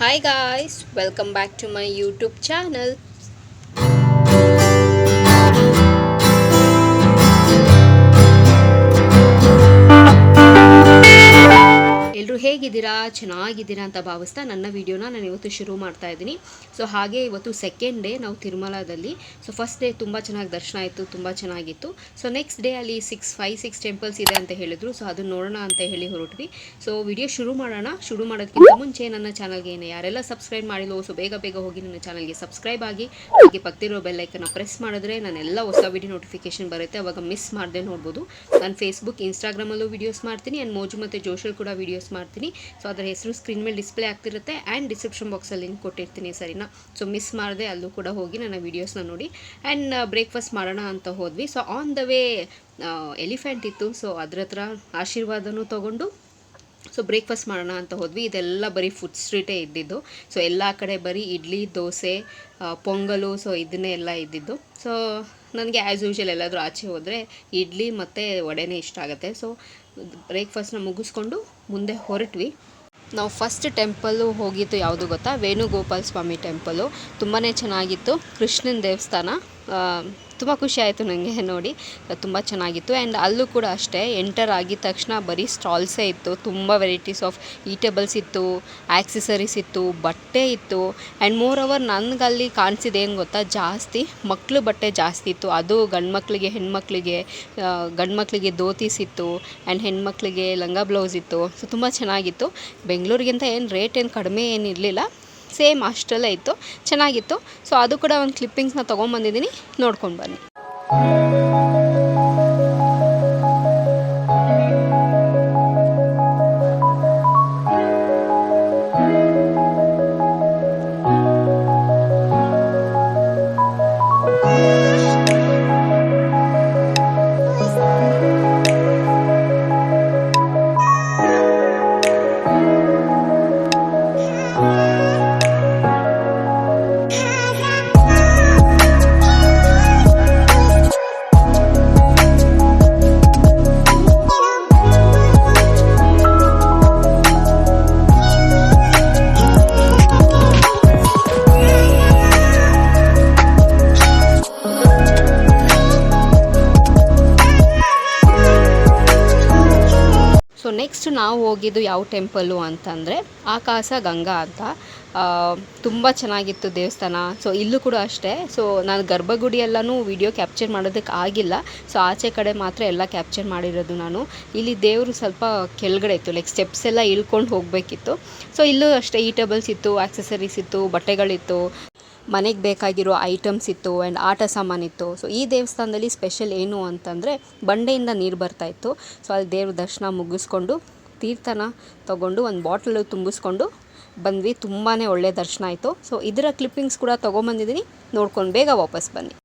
Hi guys, welcome back to my YouTube channel. ಎಲ್ಲರೂ ಹೇಗಿದ್ದೀರಾ, ಚೆನ್ನಾಗಿದ್ದೀರಾ ಅಂತ ಭಾವಿಸ್ತಾ ನನ್ನ ವಿಡಿಯೋನ ನಾನು ಇವತ್ತು ಶುರು ಮಾಡ್ತಾ ಇದ್ದೀನಿ. ಸೊ ಹಾಗೆ ಇವತ್ತು ಸೆಕೆಂಡ್ ಡೇ ನಾವು ತಿರುಮಲದಲ್ಲಿ. ಸೊ ಫಸ್ಟ್ ಡೇ ತುಂಬ ಚೆನ್ನಾಗಿ ದರ್ಶನ ಆಯಿತು, ತುಂಬ ಚೆನ್ನಾಗಿತ್ತು. ಸೊ ನೆಕ್ಸ್ಟ್ ಡೇ ಅಲ್ಲಿ 6 ಟೆಂಪಲ್ಸ್ ಇದೆ ಅಂತ ಹೇಳಿದ್ರು. ಸೊ ಅದನ್ನು ನೋಡೋಣ ಅಂತ ಹೇಳಿ ಹೊರಟ್ವಿ. ಸೊ ವಿಡಿಯೋ ಶುರು ಮಾಡೋದಕ್ಕಿಂತ ಮುಂಚೆ ನನ್ನ ಚಾನಲ್ಗೆ ಯಾರೆಲ್ಲ ಸಬ್ಸ್ಕ್ರೈಬ್ ಮಾಡಿಲ್ವೋ ಸೊ ಬೇಗ ಹೋಗಿ ನನ್ನ ಚಾನಲ್ಗೆ ಸಬ್ಸ್ಕ್ರೈಬ್ ಆಗಿ, ಹಾಗೆ ಪಕ್ಕದಿರೋ ಬೆಲ್ಲೈಕನ್ನ ಪ್ರೆಸ್ ಮಾಡಿದ್ರೆ ನಾನೆಲ್ಲ ಹೊಸ ವಿಡಿಯೋ ನೋಟಿಫಿಕೇಶನ್ ಬರುತ್ತೆ, ಅವಾಗ ಮಿಸ್ ಮಾಡದೆ ನೋಡ್ಬೋದು. ನಾನು ಫೇಸ್ಬುಕ್, ಇನ್ಸ್ಟಾಗ್ರಾಮಲ್ಲೂ ವೀಡಿಯೋಸ್ ಮಾಡ್ತೀನಿ ಆ್ಯಂಡ್ ಮೋಜು ಮತ್ತು ಜೋಶಲ್ಲಿ ಕೂಡ ವೀಡಿಯೋಸ್ ಮಾಡ್ತೀನಿ. ಸೊ ಅದರ ಹೆಸರು ಸ್ಕ್ರೀನ್ ಮೇಲೆ ಡಿಸ್ಪ್ಲೇ ಆಗ್ತಿರುತ್ತೆ ಆ್ಯಂಡ್ ಡಿಸ್ಕ್ರಿಪ್ಷನ್ ಬಾಕ್ಸಲ್ಲಿ ಲಿಂಕ್ ಕೊಟ್ಟಿರ್ತೀನಿ, ಸರಿನಾ? ಸೊ ಮಿಸ್ ಮಾಡದೆ ಅಲ್ಲೂ ಕೂಡ ಹೋಗಿ ನನ್ನ ವೀಡಿಯೋಸ್ನ ನೋಡಿ. ಆ್ಯಂಡ್ ಬ್ರೇಕ್ಫಾಸ್ಟ್ ಮಾಡೋಣ ಅಂತ ಹೋದ್ವಿ. So on the way elephant ಇತ್ತು, ಸೊ ಅದ್ರ ಹತ್ರ ಆಶೀರ್ವಾದನೂ ತೊಗೊಂಡು ಸೊ ಬ್ರೇಕ್ಫಾಸ್ಟ್ ಮಾಡೋಣ ಅಂತ ಹೋದ್ವಿ. ಇದೆಲ್ಲ ಬರೀ ಫುಡ್ ಸ್ಟ್ರೀಟೇ ಇದ್ದಿದ್ದು. ಸೊ ಎಲ್ಲ ಕಡೆ ಬರೀ ಇಡ್ಲಿ, ದೋಸೆ, ಪೊಂಗಲು, ಸೊ ಇದನ್ನೇ ಎಲ್ಲ ಇದ್ದಿದ್ದು. ಸೊ ನನಗೆ ಆ್ಯಸ್ ಯೂಶುವಲ್ ಎಲ್ಲಾದರೂ ಆಚೆ ಹೋದರೆ ಇಡ್ಲಿ ಮತ್ತು ವಡೆನೇ ಇಷ್ಟ ಆಗುತ್ತೆ. ಸೊ ಬ್ರೇಕ್ಫಾಸ್ಟ್ನ ಮುಗಿಸ್ಕೊಂಡು ಮುಂದೆ ಹೊರಟ್ವಿ. ನಾವು ಫಸ್ಟ್ ಟೆಂಪಲ್ಲು ಹೋಗಿದ್ದು ಯಾವುದು ಗೊತ್ತಾ? ವೇಣುಗೋಪಾಲ ಸ್ವಾಮಿ ಟೆಂಪಲು. ತುಂಬಾ ಚೆನ್ನಾಗಿತ್ತು. ಕೃಷ್ಣನ ದೇವಸ್ಥಾನ. ತುಂಬ ಖುಷಿ ಆಯಿತು ನನಗೆ ನೋಡಿ, ತುಂಬ ಚೆನ್ನಾಗಿತ್ತು. ಆ್ಯಂಡ್ ಅಲ್ಲೂ ಕೂಡ ಅಷ್ಟೇ, ಎಂಟರ್ ಆಗಿದ ತಕ್ಷಣ ಬರೀ ಸ್ಟಾಲ್ಸೇ ಇತ್ತು. ತುಂಬ ವೆರೈಟೀಸ್ ಆಫ್ ಈಟೇಬಲ್ಸ್ ಇತ್ತು, ಆಕ್ಸೆಸರೀಸ್ ಇತ್ತು, ಬಟ್ಟೆ ಇತ್ತು. ಆ್ಯಂಡ್ ಮೋರ್ ಓವರ್ ನನಗಲ್ಲಿ ಕಾಣಿಸಿದೇನು ಗೊತ್ತಾ, ಜಾಸ್ತಿ ಮಕ್ಕಳು ಬಟ್ಟೆ ಜಾಸ್ತಿ ಇತ್ತು. ಅದು ಗಂಡು ಮಕ್ಕಳಿಗೆ, ಹೆಣ್ಮಕ್ಳಿಗೆ, ಗಂಡು ಮಕ್ಕಳಿಗೆ ಧೋತೀಸ್ ಇತ್ತು ಆ್ಯಂಡ್ ಹೆಣ್ಮಕ್ಳಿಗೆ ಲಂಗ ಬ್ಲೌಸ್ ಇತ್ತು. ಸೊ ತುಂಬ ಚೆನ್ನಾಗಿತ್ತು. ಬೆಂಗಳೂರಿಗಿಂತ ಏನು ರೇಟ್ ಏನು ಕಡಿಮೆ ಏನಿರಲಿಲ್ಲ, ಸೇಮ್ ಅಷ್ಟೆಲ್ಲ ಇತ್ತು, ಚೆನ್ನಾಗಿತ್ತು. ಸೊ ಅದು ಕೂಡ ಒಂದು ಕ್ಲಿಪ್ಪಿಂಗ್ಸ್ನ ತೊಗೊಂಬಂದಿದ್ದೀನಿ, ನೋಡ್ಕೊಂಡು ಬನ್ನಿ. ಸೊ ನೆಕ್ಸ್ಟ್ ನಾವು ಹೋಗಿದ್ದು ಯಾವ ಟೆಂಪಲ್ಲು ಅಂತಂದರೆ ಆಕಾಶ ಗಂಗಾ ಅಂತ. ತುಂಬ ಚೆನ್ನಾಗಿತ್ತು ದೇವಸ್ಥಾನ. ಸೊ ಇಲ್ಲೂ ಕೂಡ ಅಷ್ಟೇ. ಸೊ ನಾನು ಗರ್ಭಗುಡಿ ಎಲ್ಲನೂ ವಿಡಿಯೋ ಕ್ಯಾಪ್ಚರ್ ಮಾಡೋದಕ್ಕೆ ಆಗಿಲ್ಲ. ಸೊ ಆಚೆ ಕಡೆ ಮಾತ್ರ ಎಲ್ಲ ಕ್ಯಾಪ್ಚರ್ ಮಾಡಿರೋದು ನಾನು. ಇಲ್ಲಿ ದೇವರು ಸ್ವಲ್ಪ ಕೆಳಗಡೆ ಇತ್ತು, ಲೈಕ್ ಸ್ಟೆಪ್ಸ್ ಎಲ್ಲ ಇಳ್ಕೊಂಡು ಹೋಗಬೇಕಿತ್ತು. ಸೊ ಇಲ್ಲೂ ಅಷ್ಟೇ ಈಟೇಬಲ್ಸ್ ಇತ್ತು, ಆಕ್ಸೆಸರೀಸ್ ಇತ್ತು, ಬಟ್ಟೆಗಳಿತ್ತು, ಮನೆಗೆ ಬೇಕಾಗಿರೋ ಐಟಮ್ಸ್ ಇತ್ತು ಆ್ಯಂಡ್ ಆಟ ಸಾಮಾನಿತ್ತು. ಸೊ ಈ ದೇವಸ್ಥಾನದಲ್ಲಿ ಸ್ಪೆಷಲ್ ಏನು ಅಂತಂದರೆ ಬಂಡೆಯಿಂದ ನೀರು ಬರ್ತಾಯಿತ್ತು. ಸೊ ಅಲ್ಲಿ ದೇವ್ರ ದರ್ಶನ ಮುಗಿಸ್ಕೊಂಡು ತೀರ್ಥನ ತೊಗೊಂಡು ಒಂದು ಬಾಟಲು ತುಂಬಿಸ್ಕೊಂಡು ಬಂದ್ವಿ. ತುಂಬಾ ಒಳ್ಳೆ ದರ್ಶನ ಆಯಿತು. ಸೊ ಇದರ ಕ್ಲಿಪ್ಪಿಂಗ್ಸ್ ಕೂಡ ತೊಗೊಂಬಂದಿದ್ದೀನಿ, ನೋಡ್ಕೊಂಡು ಬೇಗ ವಾಪಸ್ ಬನ್ನಿ.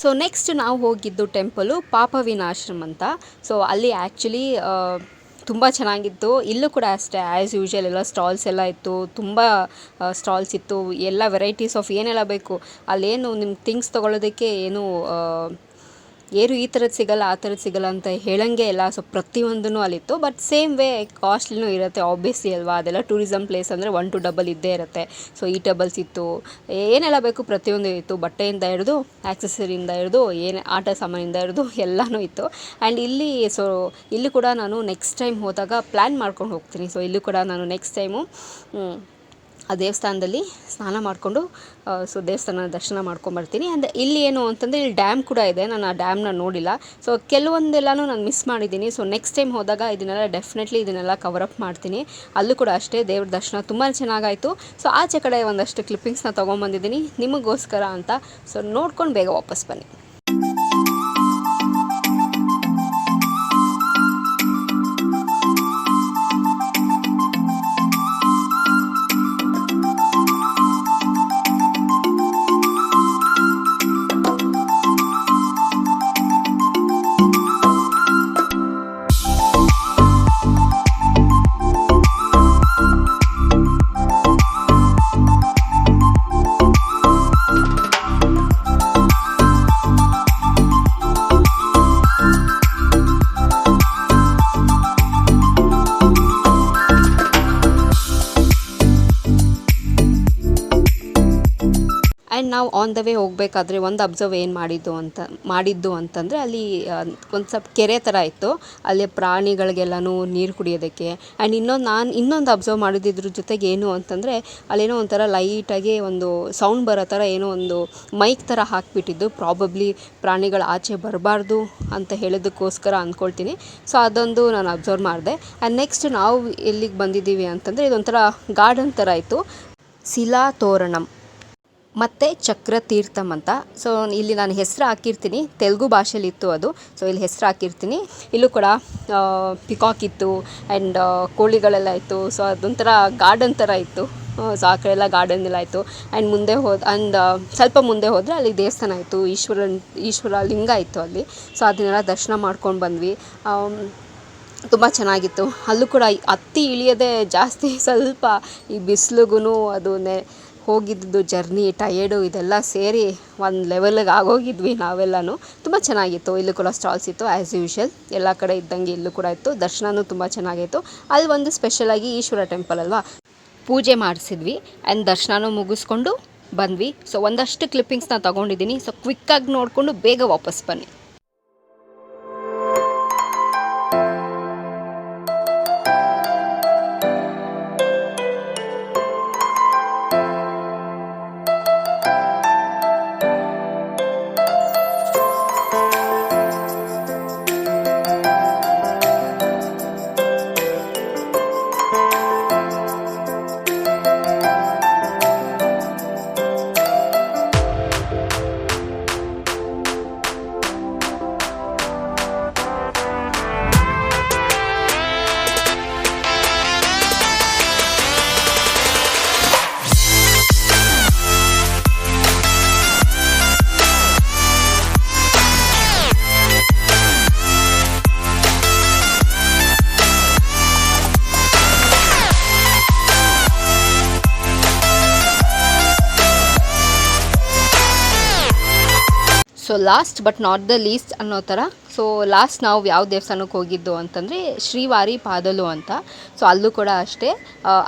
ಸೊ ನೆಕ್ಸ್ಟ್ ನಾವು ಹೋಗಿದ್ದು ಟೆಂಪಲು ಪಾಪ ವಿನಾಶ್ರಮ್ ಅಂತ. ಸೊ ಅಲ್ಲಿ ಆ್ಯಕ್ಚುಲಿ ತುಂಬ ಚೆನ್ನಾಗಿತ್ತು. ಇಲ್ಲೂ ಕೂಡ ಅಷ್ಟೇ, ಆ್ಯಸ್ ಯೂಶುವಲ್ ಎಲ್ಲ ಸ್ಟಾಲ್ಸ್ ಎಲ್ಲ ಇತ್ತು, ತುಂಬ ಸ್ಟಾಲ್ಸ್ ಇತ್ತು, ಎಲ್ಲ ವೆರೈಟೀಸ್ ಆಫ್ ಏನೆಲ್ಲ ಬೇಕು ಅಲ್ಲೇನು ನಿಮ್ಗೆ ಥಿಂಗ್ಸ್ ತೊಗೊಳೋದಕ್ಕೆ ಏನು ಏರು ಈ ಥರದ್ದು ಸಿಗಲ್ಲ ಆ ಥರದ್ದು ಸಿಗಲ್ಲ ಅಂತ ಹೇಳಂಗೆ ಇಲ್ಲ. ಸೊ ಪ್ರತಿಯೊಂದೂ ಅಲ್ಲಿತ್ತು. ಬಟ್ ಸೇಮ್ ವೇ ಕಾಸ್ಟ್ಲಿನೂ ಇರುತ್ತೆ ಆಬ್ವಿಯಸ್ಲಿ ಅಲ್ವಾ, ಅದೆಲ್ಲ ಟೂರಿಸಮ್ ಪ್ಲೇಸ್ ಅಂದರೆ 1 to ಡಬಲ್ ಇದ್ದೇ ಇರುತ್ತೆ. ಸೊ ಈಟೇಬಲ್ಸ್ ಇತ್ತು, ಏನೆಲ್ಲ ಬೇಕು ಪ್ರತಿಯೊಂದು ಇತ್ತು. ಬಟ್ಟೆಯಿಂದ ಹಿಡಿದು ಆ್ಯಕ್ಸಸರಿಯಿಂದ ಹಿಡಿದು ಆಟ ಸಾಮಾನಿಂದ ಹಿಡಿದು ಎಲ್ಲನೂ ಇತ್ತು. ಆ್ಯಂಡ್ ಇಲ್ಲಿ ಕೂಡ ನಾನು ನೆಕ್ಸ್ಟ್ ಟೈಮ್ ಹೋದಾಗ ಪ್ಲ್ಯಾನ್ ಮಾಡ್ಕೊಂಡು ಹೋಗ್ತೀನಿ. ಸೊ ಇಲ್ಲಿ ಕೂಡ ನಾನು ನೆಕ್ಸ್ಟ್ ಟೈಮು ಆ ದೇವಸ್ಥಾನದಲ್ಲಿ ಸ್ನಾನ ಮಾಡಿಕೊಂಡು ಸೊ ದೇವಸ್ಥಾನ ದರ್ಶನ ಮಾಡ್ಕೊಂಬರ್ತೀನಿ. ಆ್ಯಂಡ್ ಇಲ್ಲಿ ಏನು ಅಂತಂದರೆ ಇಲ್ಲಿ ಡ್ಯಾಮ್ ಕೂಡ ಇದೆ. ನಾನು ಆ ಡ್ಯಾಮ್ನ ನೋಡಿಲ್ಲ. ಸೊ ಕೆಲವೊಂದೆಲ್ಲನೂ ನಾನು ಮಿಸ್ ಮಾಡಿದ್ದೀನಿ. ಸೊ ನೆಕ್ಸ್ಟ್ ಟೈಮ್ ಹೋದಾಗ ಇದನ್ನೆಲ್ಲ ಕವರಪ್ ಮಾಡ್ತೀನಿ. ಅಲ್ಲೂ ಕೂಡ ಅಷ್ಟೇ ದೇವ್ರ ದರ್ಶನ ತುಂಬಾ ಚೆನ್ನಾಗಾಯಿತು. ಸೊ ಆಚೆ ಕಡೆ ಒಂದಷ್ಟು ಕ್ಲಿಪ್ಪಿಂಗ್ಸ್ನ ತೊಗೊಂಬಂದಿದ್ದೀನಿ ನಿಮಗೋಸ್ಕರ ಅಂತ. ಸೊ ನೋಡ್ಕೊಂಡು ಬೇಗ ವಾಪಸ್ ಬನ್ನಿ. ಆ್ಯಂಡ್ ನಾವು ಆನ್ ದ ವೇ ಹೋಗಬೇಕಾದ್ರೆ ಒಂದು ಅಬ್ಸರ್ವ್ ಏನು ಮಾಡಿದ್ದು ಅಂತಂದರೆ ಅಲ್ಲಿ ಒಂದು ಸ್ವಲ್ಪ ಕೆರೆ ಥರ ಇತ್ತು. ಅಲ್ಲಿ ಪ್ರಾಣಿಗಳಿಗೆಲ್ಲನೂ ನೀರು ಕುಡಿಯೋದಕ್ಕೆ. ಆ್ಯಂಡ್ ಇನ್ನೊಂದು ಅಬ್ಸರ್ವ್ ಮಾಡಿದ್ರ ಜೊತೆಗೆ ಏನು ಅಂತಂದರೆ ಅಲ್ಲೇನೋ ಒಂಥರ ಲೈಟಾಗಿ ಒಂದು ಸೌಂಡ್ ಬರೋ ಥರ ಏನೋ ಒಂದು ಮೈಕ್ ಥರ ಹಾಕಿಬಿಟ್ಟಿದ್ದು. ಪ್ರಾಬಬ್ಲಿ ಪ್ರಾಣಿಗಳು ಆಚೆ ಬರಬಾರ್ದು ಅಂತ ಹೇಳೋದಕ್ಕೋಸ್ಕರ ಅಂದ್ಕೊಳ್ತೀನಿ. ಸೊ ಅದೊಂದು ನಾನು ಅಬ್ಸರ್ವ್ ಮಾಡಿದೆ. ಆ್ಯಂಡ್ ನೆಕ್ಸ್ಟ್ ನಾವು ಎಲ್ಲಿಗೆ ಬಂದಿದ್ದೀವಿ ಅಂತಂದರೆ ಇದೊಂಥರ ಗಾರ್ಡನ್ ಥರ ಇತ್ತು. ಶಿಲಾ ತೋರಣಂ ಮತ್ತು ಚಕ್ರ ತೀರ್ಥಂ ಅಂತ. ಸೊ ಇಲ್ಲಿ ನಾನು ಹೆಸರು ಹಾಕಿರ್ತೀನಿ, ತೆಲುಗು ಭಾಷೆಯಲ್ಲಿ ಇತ್ತು ಅದು. ಸೊ ಇಲ್ಲಿ ಹೆಸರು ಹಾಕಿರ್ತೀನಿ. ಇಲ್ಲೂ ಕೂಡ ಪಿಕಾಕ್ ಇತ್ತು ಆ್ಯಂಡ್ ಕೋಳಿಗಳೆಲ್ಲ ಇತ್ತು. ಸೊ ಅದೊಂಥರ ಗಾರ್ಡನ್ ಥರ ಇತ್ತು. ಸೊ ಆ ಕಡೆ ಎಲ್ಲ ಗಾರ್ಡನ್ ಎಲ್ಲ ಇತ್ತು. ಆ್ಯಂಡ್ ಸ್ವಲ್ಪ ಮುಂದೆ ಹೋದರೆ ಅಲ್ಲಿ ದೇವಸ್ಥಾನ ಇತ್ತು, ಈಶ್ವರ ಲಿಂಗ ಇತ್ತು ಅಲ್ಲಿ. ಸೊ ಅದನ್ನೆಲ್ಲ ದರ್ಶನ ಮಾಡ್ಕೊಂಡು ಬಂದ್ವಿ. ತುಂಬ ಚೆನ್ನಾಗಿತ್ತು. ಅಲ್ಲೂ ಕೂಡ ಹತ್ತಿ ಇಳಿಯೋದೇ ಜಾಸ್ತಿ. ಸ್ವಲ್ಪ ಈ ಬಿಸಿಲಿಗೂ ಹೋಗಿದ್ದು ಜರ್ನಿ ಟಯರ್ಡು ಇದೆಲ್ಲ ಸೇರಿ ಒಂದು ಲೆವೆಲ್ಗೆ ಆಗೋಗಿದ್ವಿ ನಾವೆಲ್ಲನೂ. ತುಂಬ ಚೆನ್ನಾಗಿತ್ತು. ಇಲ್ಲೂ ಕೂಡ ಸ್ಟಾಲ್ಸ್ ಇತ್ತು ಆ್ಯಸ್ ಯೂಶ್ವಲ್, ಎಲ್ಲ ಕಡೆ ಇದ್ದಂಗೆ ಇಲ್ಲೂ ಕೂಡ ಇತ್ತು. ದರ್ಶನವೂ ತುಂಬ ಚೆನ್ನಾಗಿತ್ತು. ಅಲ್ಲಿ ಒಂದು ಸ್ಪೆಷಲಾಗಿ ಈಶ್ವರ ಟೆಂಪಲ್ ಅಲ್ವಾ, ಪೂಜೆ ಮಾಡಿಸಿದ್ವಿ ಆ್ಯಂಡ್ ದರ್ಶನವೂ ಮುಗಿಸ್ಕೊಂಡು ಬಂದ್ವಿ. ಸೊ ಒಂದಷ್ಟು ಕ್ಲಿಪ್ಪಿಂಗ್ಸ್ನ ತೊಗೊಂಡಿದ್ದೀನಿ. ಸೊ ಕ್ವಿಕ್ಕಾಗಿ ನೋಡಿಕೊಂಡು ಬೇಗ ವಾಪಸ್ ಬನ್ನಿ. So last but not the least ಅನ್ನೋ ಥರ. ಸೊ ಲಾಸ್ಟ್ ನಾವು ಯಾವ ದೇವಸ್ಥಾನಕ್ಕೆ ಹೋಗಿದ್ದು ಅಂತಂದರೆ ಶ್ರೀವಾರಿ ಪಾದಲು ಅಂತ. ಸೊ ಅಲ್ಲೂ ಕೂಡ ಅಷ್ಟೇ,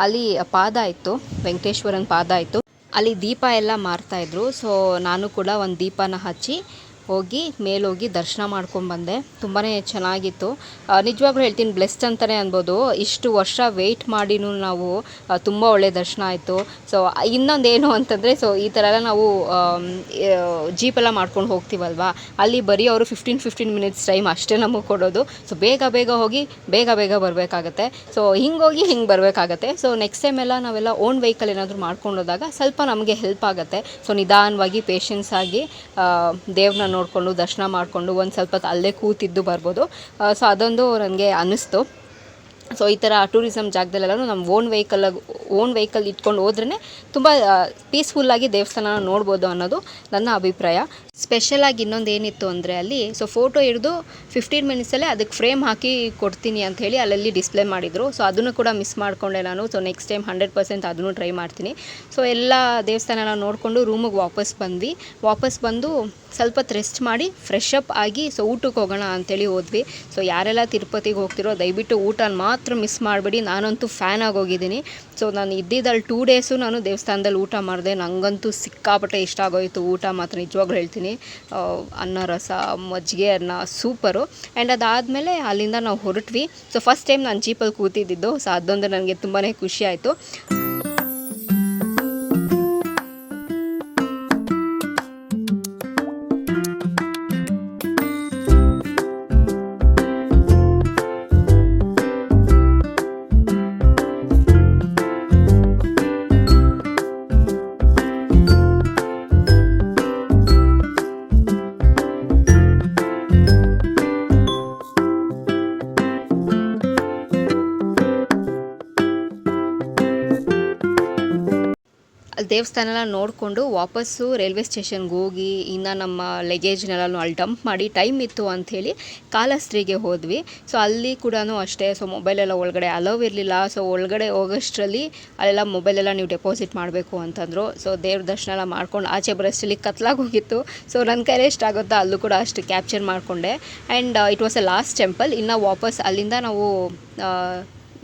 ಅಲ್ಲಿ ಪಾದ ಇತ್ತು, ವೆಂಕಟೇಶ್ವರನ ಪಾದ ಇತ್ತು. ಅಲ್ಲಿ ದೀಪ ಎಲ್ಲ ಮಾರ್ತಾಯಿದ್ರು. ಸೊ ನಾನು ಕೂಡ ಒಂದು ದೀಪನ ಹಚ್ಚಿ ಮೇಲೋಗಿ ದರ್ಶನ ಮಾಡ್ಕೊಂಡು ಬಂದೆ. ತುಂಬಾ ಚೆನ್ನಾಗಿತ್ತು. ನಿಜವಾಗ್ಲೂ ಹೇಳ್ತೀನಿ, ಬ್ಲೆಸ್ಡ್ ಅಂತಲೇ ಅನ್ಬೋದು. ಇಷ್ಟು ವರ್ಷ ವೆಯ್ಟ್ ಮಾಡಿನೂ ನಾವು ತುಂಬ ಒಳ್ಳೆ ದರ್ಶನ ಆಯಿತು. ಸೊ ಇನ್ನೊಂದೇನು ಅಂತಂದರೆ, ಸೊ ಈ ಥರ ಎಲ್ಲ ನಾವು ಜೀಪೆಲ್ಲ ಮಾಡ್ಕೊಂಡು ಹೋಗ್ತೀವಲ್ವ, ಅಲ್ಲಿ ಬರೀ ಅವರು 15 ಮಿನಿಟ್ಸ್ ಟೈಮ್ ಅಷ್ಟೇ ನಮಗೆ ಕೊಡೋದು. ಸೊ ಬೇಗ ಹೋಗಿ ಬೇಗ ಬರಬೇಕಾಗತ್ತೆ. ಸೊ ಹಿಂಗೆ ಹಿಂಗೆ ಬರಬೇಕಾಗತ್ತೆ. ಸೊ ನೆಕ್ಸ್ಟ್ ಟೈಮ್ ಎಲ್ಲ ನಾವೆಲ್ಲ ಓನ್ ವೆಹಿಕಲ್ ಏನಾದರೂ ಮಾಡ್ಕೊಂಡು ಹೋದಾಗ ಸ್ವಲ್ಪ ನಮಗೆ ಹೆಲ್ಪ್ ಆಗುತ್ತೆ. ಸೊ ನಿಧಾನವಾಗಿ ಪೇಷನ್ಸ್ ಆಗಿ ದೇವ್ರನ್ನ ನೋಡಿಕೊಂಡು ದರ್ಶನ ಮಾಡಿಕೊಂಡು ಒಂದು ಸ್ವಲ್ಪ ಅಲ್ಲೇ ಕೂತಿದ್ದು ಬರ್ಬೋದು. ಸೊ ಅದೊಂದು ನನಗೆ ಅನ್ನಿಸ್ತು. ಸೊ ಈ ಥರ ಟೂರಿಸಮ್ ಜಾಗದಲ್ಲೆಲ್ಲ ನಮ್ಮ ಓನ್ ವೆಹಿಕಲ್ ಇಟ್ಕೊಂಡು ಹೋದ್ರೇ ತುಂಬ ಪೀಸ್ಫುಲ್ಲಾಗಿ ದೇವಸ್ಥಾನ ನೋಡ್ಬೋದು ಅನ್ನೋದು ನನ್ನ ಅಭಿಪ್ರಾಯ. ಸ್ಪೆಷಲಾಗಿ ಇನ್ನೊಂದು ಏನಿತ್ತು ಅಂದರೆ ಅಲ್ಲಿ ಫೋಟೋ ಹಿಡಿದು 15 ಮಿನಿಟ್ಸಲ್ಲೇ ಅದಕ್ಕೆ ಫ್ರೇಮ್ ಹಾಕಿ ಕೊಡ್ತೀನಿ ಅಂತ ಹೇಳಿ ಅಲ್ಲಲ್ಲಿ ಡಿಸ್ಪ್ಲೇ ಮಾಡಿದರು. ಸೊ ಅದನ್ನು ಕೂಡ ಮಿಸ್ ಮಾಡಿಕೊಂಡೆ ನಾನು. ಸೊ ನೆಕ್ಸ್ಟ್ ಟೈಮ್ 100% ಅದನ್ನು ಟ್ರೈ ಮಾಡ್ತೀನಿ. ಸೊ ಎಲ್ಲ ದೇವಸ್ಥಾನನ ನೋಡಿಕೊಂಡು ರೂಮಿಗೆ ವಾಪಸ್ ಬಂದು ಸ್ವಲ್ಪ ಹೊತ್ತು ರೆಸ್ಟ್ ಮಾಡಿ ಫ್ರೆಶ್ ಅಪ್ ಆಗಿ ಸೊ ಊಟಕ್ಕೆ ಹೋಗೋಣ ಅಂತೇಳಿ ಹೋದ್ವಿ. ಸೊ ಯಾರೆಲ್ಲ ತಿರುಪತಿಗೆ ಹೋಗ್ತಿರೋ ದಯವಿಟ್ಟು ಊಟನ ಮಾತ್ರ ಮಿಸ್ ಮಾಡಬೇಡಿ. ನಾನಂತೂ ಫ್ಯಾನ್ ಆಗೋಗಿದ್ದೀನಿ. ಸೊ ನಾನು ಇದ್ದಿದ್ದಲ್ಲಿ 2 ಡೇಸು ನಾನು ದೇವಸ್ಥಾನದಲ್ಲಿ ಊಟ ಮಾಡಿದೆ. ನನಗಂತೂ ಸಿಕ್ಕಾಪಟ್ಟೆ ಇಷ್ಟ ಆಗೋಯಿತು ಊಟ ಮಾತ್ರ, ನಿಜವಾಗ್ಲೂ ಹೇಳ್ತೀನಿ. ಅನ್ನ ರಸ, ಮಜ್ಜಿಗೆ ಅನ್ನ ಸೂಪರು. ಆ್ಯಂಡ್ ಅದಾದಮೇಲೆ ಅಲ್ಲಿಂದ ನಾವು ಹೊರಟ್ವಿ. ಸೊ ಫಸ್ಟ್ ಟೈಮ್ ನಾನು ಜೀಪಲ್ಲಿ ಕೂತಿದ್ದಿದ್ದು. ಸೊ ಅದೊಂದು ನನಗೆ ತುಂಬಾ ಖುಷಿ ಆಯಿತು. ಅಲ್ಲಿ ದೇವಸ್ಥಾನ ನೋಡಿಕೊಂಡು ವಾಪಸ್ಸು ರೈಲ್ವೆ ಸ್ಟೇಷನ್ಗೆ ಹೋಗಿ ಇನ್ನು ನಮ್ಮ ಲಗೇಜ್ನೆಲ್ಲ ಅಲ್ಲಿ ಡಂಪ್ ಮಾಡಿ ಟೈಮ್ ಇತ್ತು ಅಂಥೇಳಿ ಕಾಲಹಸ್ತ್ರಿಗೆ ಹೋದ್ವಿ. ಸೊ ಅಲ್ಲಿ ಕೂಡ ಅಷ್ಟೇ. ಸೊ ಮೊಬೈಲೆಲ್ಲ ಒಳಗಡೆ ಅಲೋವ್ ಇರಲಿಲ್ಲ. ಸೊ ಒಳಗಡೆ ಹೋಗೋಷ್ಟರಲ್ಲಿ ಅಲ್ಲೆಲ್ಲ ಮೊಬೈಲೆಲ್ಲ ನೀವು ಡೆಪಾಸಿಟ್ ಮಾಡಬೇಕು ಅಂತಂದರು. ಸೊ ದೇವ್ರ ದರ್ಶನ ಎಲ್ಲ ಮಾಡ್ಕೊಂಡು ಆಚೆ ಬರೋಷ್ಟರಲ್ಲಿ ಕತ್ಲಾಗಿ ಹೋಗಿತ್ತು. ಸೊ ನನ್ನ ಕೈಲೇ ಎಷ್ಟಾಗುತ್ತೋ ಅಲ್ಲೂ ಕೂಡ ಅಷ್ಟು ಕ್ಯಾಪ್ಚರ್ ಮಾಡಿಕೊಂಡೆ. And it was A last temple. ಇನ್ನು ವಾಪಸ್ ಅಲ್ಲಿಂದ ನಾವು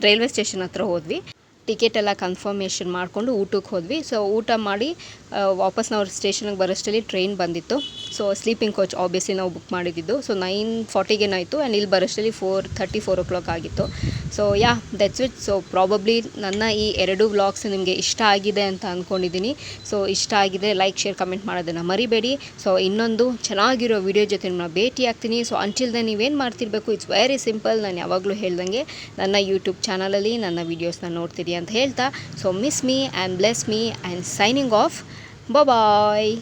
ರೈಲ್ವೆ ಸ್ಟೇಷನ್ ಹತ್ರ ಹೋದ್ವಿ. ಟಿಕೆಟ್ ಎಲ್ಲ ಕನ್ಫರ್ಮೇಷನ್ ಮಾಡಿಕೊಂಡು ಊಟಕ್ಕೆ ಹೋದ್ವಿ. ಸೊ ಊಟ ಮಾಡಿ ವಾಪಸ್ ನಾವು ಸ್ಟೇಷನ್ಗೆ ಬರೋಷ್ಟರಲ್ಲಿ ಟ್ರೈನ್ ಬಂದಿತ್ತು. ಸೊ ಸ್ಲೀಪಿಂಗ್ ಕೋಚ್ ಆಬ್ವಿಯಸ್ಲಿ ನಾವು ಬುಕ್ ಮಾಡಿದ್ದು. ಸೊ 9:40ಗೇನಾಯಿತು ಆ್ಯಂಡ್ ಇಲ್ಲಿ ಬರೋಷ್ಟರಲ್ಲಿ 4:30 ಆಗಿತ್ತು. So yeah that's it. So probably ನನ್ನ ಈ 2 ವ್ಲಾಗ್ಸ್ ನಿಮಗೆ ಇಷ್ಟ ಆಗಿದೆ ಅಂತ ಅಂದ್ಕೊಂಡಿದ್ದೀನಿ. ಸೊ ಇಷ್ಟ ಆಗಿದೆ ಲೈಕ್, ಶೇರ್, ಕಮೆಂಟ್ ಮಾಡೋದನ್ನು ಮರಿಬೇಡಿ. ಸೊ ಇನ್ನೊಂದು ಚೆನ್ನಾಗಿರೋ ವಿಡಿಯೋ ಜೊತೆ ನಿಮ್ಮನ್ನ ಭೇಟಿ ಆಗ್ತೀನಿ. ಸೊ ಅಂಟಿಲ್ ದೆನ್ ನೀವೇನು ಮಾಡ್ತಿರ್ಬೇಕು, ಇಟ್ಸ್ ವೆರಿ ಸಿಂಪಲ್. ನಾನು ಯಾವಾಗಲೂ ಹೇಳ್ದಂಗೆ ನನ್ನ ಯೂಟ್ಯೂಬ್ ಚಾನಲಲ್ಲಿ ನನ್ನ ವೀಡಿಯೋಸ್ನ ನೋಡ್ತೀರಿ ಅಂತ ಹೇಳ್ತಾ, so miss me and bless me and signing off. Bye.